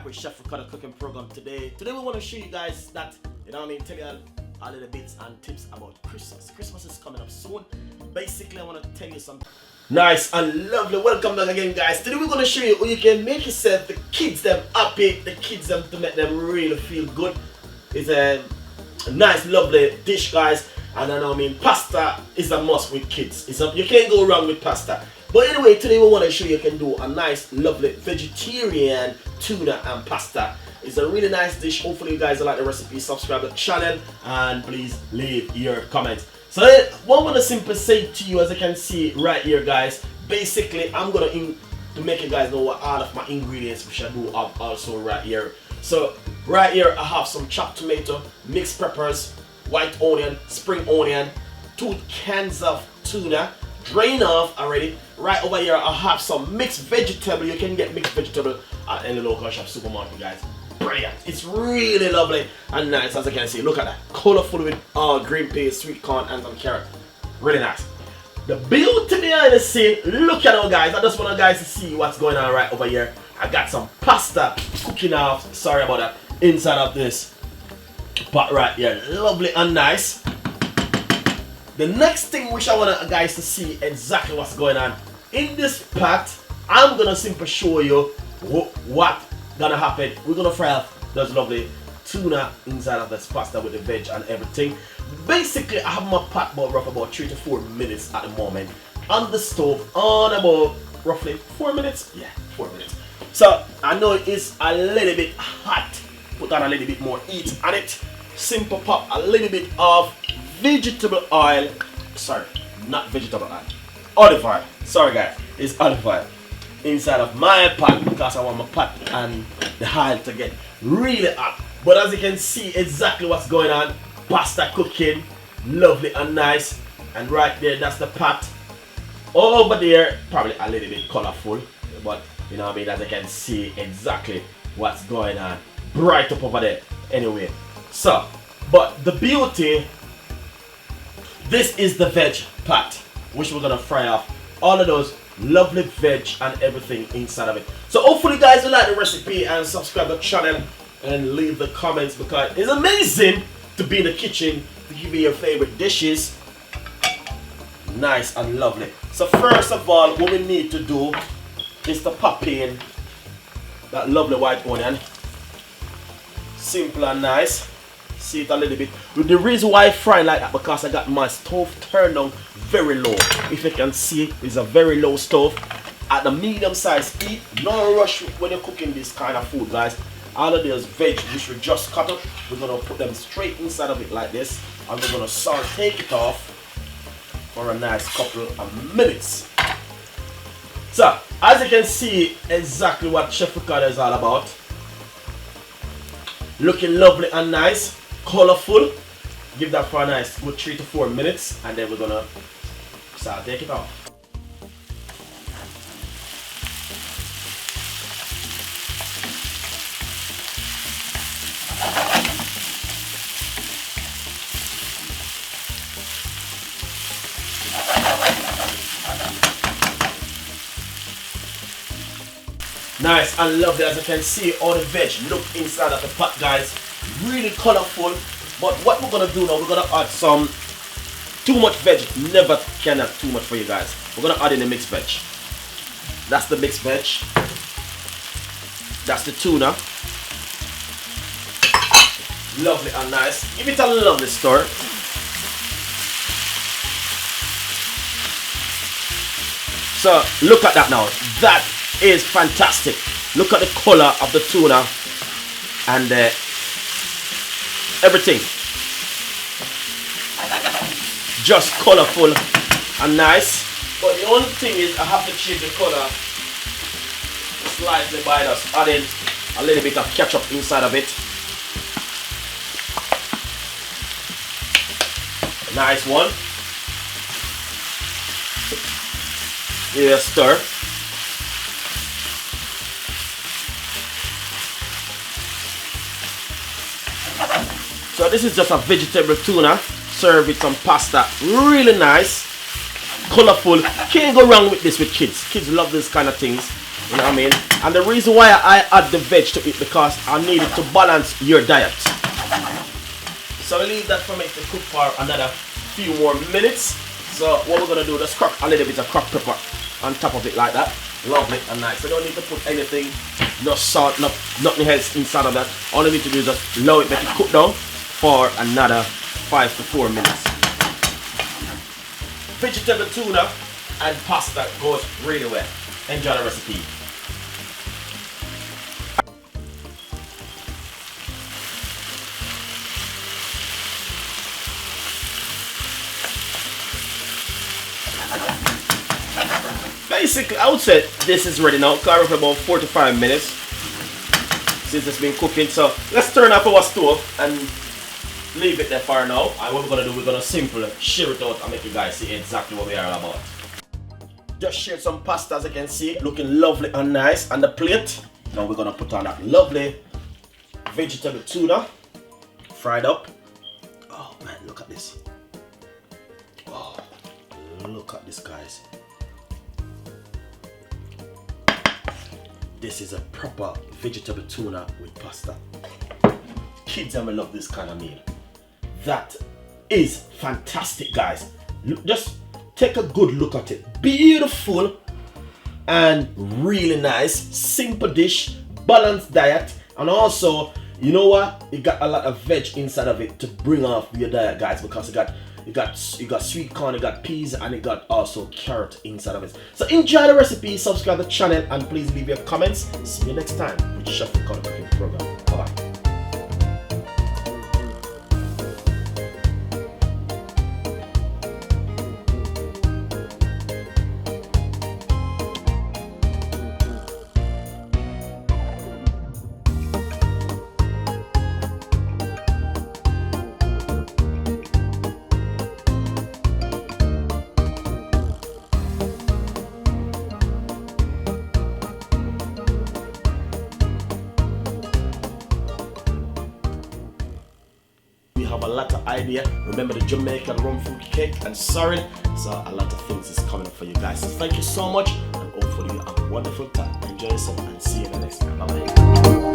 with Chef Ricardo cooking program today. Today we want to show you guys that, tell you a little bits and tips about Christmas. Christmas is coming up soon. Basically, I want to tell you some nice and lovely. Welcome back again, guys. Today we're going to show you how you can make yourself, the kids them happy, the kids them to make them really feel good. It's a nice, lovely dish, guys. And pasta is a must with kids. You can't go wrong with pasta. But anyway, today we want to show you can do a nice, lovely vegetarian tuna and pasta. It's a really nice dish. Hopefully you guys like the recipe. Subscribe to the channel and please leave your comments. So what I want to simply say to you, as you can see right here, guys, basically I'm going to make you guys know what all of my ingredients which I do have also right here. So right here I have some chopped tomato, mixed peppers, white onion, spring onion, 2 cans of tuna, drain off already. Right over here I have some mixed vegetable. You can get mixed vegetable at any local shop supermarket, guys. Brilliant. It's really lovely and nice, as you can see. Look at that. Colorful with green peas, sweet corn and some carrot. Really nice. The beauty behind the scene, look at it, guys. I just want you guys to see what's going on right over here. I got some pasta cooking off, sorry about that, inside of this pot right here. Lovely and nice. The next thing which I want you guys to see exactly what's going on in this pot, I'm gonna simply show you what gonna happen. We're gonna fry up those lovely tuna inside of this pasta with the veg and everything. Basically, I have my pot about 3 to 4 minutes at the moment on the stove on about roughly 4 minutes. Yeah, 4 minutes. So I know it is a little bit hot. Put on a little bit more heat on it. Simple pop a little bit of vegetable oil. Sorry, not vegetable oil. Olive oil. Sorry guys, it's olive oil inside of my pot because I want my pot and the oil to get really hot. But as you can see exactly what's going on, pasta cooking, lovely and nice. And right there, that's the pot. Over there, probably a little bit colorful, but as you can see exactly what's going on. Bright up over there. Anyway, so, but the beauty, this is the veg pot, which we're gonna fry off all of those lovely veg and everything inside of it. So hopefully guys will like the recipe and subscribe to the channel and leave the comments because it's amazing to be in the kitchen to give you your favorite dishes. Nice and lovely. So first of all, what we need to do is to pop in that lovely white onion. Simple and nice. See it a little bit. The reason why I fry like that because I got my stove turned on very low. If you can see, it's a very low stove at the medium size heat. No rush when you're cooking this kind of food, guys. All of those veg which we just cut up, we're gonna put them straight inside of it like this, and we're gonna take it off for a nice couple of minutes. So as you can see exactly what Chef Ricardo is all about. Looking lovely and nice, colorful. Give that for a nice good 3 to 4 minutes, and then we're gonna take it off. Nice and lovely, as you can see, all the veg look inside of the pot, guys. Really colorful. But what we're gonna do now, we're gonna add some. Too much veg never can have too much for you guys. We're gonna add in the mixed veg. That's the mixed veg. That's the tuna. Lovely and nice. Give it a lovely stir. So look at that now. That is fantastic. Look at the color of the tuna and everything. Just colorful and nice. But the only thing is I have to change the color slightly by just adding a little bit of ketchup inside of it. Nice one. Yeah, stir. So this is just a vegetable tuna served with some pasta. Really nice, colorful. Can't go wrong with this with kids. Kids love this kind of things. You know what I mean? And the reason why I add the veg to it because I need it to balance your diet. So we leave that for me to cook for another few more minutes. So what we're gonna do, just crack a little bit of cracked pepper on top of it like that. Lovely and nice. So don't need to put anything, no salt, nothing else inside of that. All you need to do is just allow it, make it cook down for another 5 to 4 minutes. Vegetable tuna and pasta goes really well. Enjoy the recipe. Basically, I would say this is ready now. Carry for about 4 to 5 minutes since it's been cooking. So let's turn up our stove and leave it there for now. And what we're gonna do, we're gonna simply share it out and make you guys see exactly what we are all about. Just shared some pasta, as you can see, looking lovely and nice on the plate. Now we're gonna put on that lovely vegetable tuna, fried up. Oh man, look at this. Oh, look at this, guys. This is a proper vegetable tuna with pasta. Kids are gonna love this kind of meal. That is fantastic, guys. Just take a good look at it. Beautiful and really nice. Simple dish, balanced diet, and also, you know what? It got a lot of veg inside of it to bring off your diet, guys, because you got sweet corn, you got peas, and it got also carrot inside of it. So enjoy the recipe, subscribe to the channel, and please leave your comments. See you next time with Chef Ricardo cooking program. Bye bye. Have a lot of idea. Remember the Jamaican rum fruit cake and sorry, so a lot of things is coming up for you guys. So thank you so much, and hopefully you have a wonderful time. Enjoy yourself and see you in the next time. Bye bye.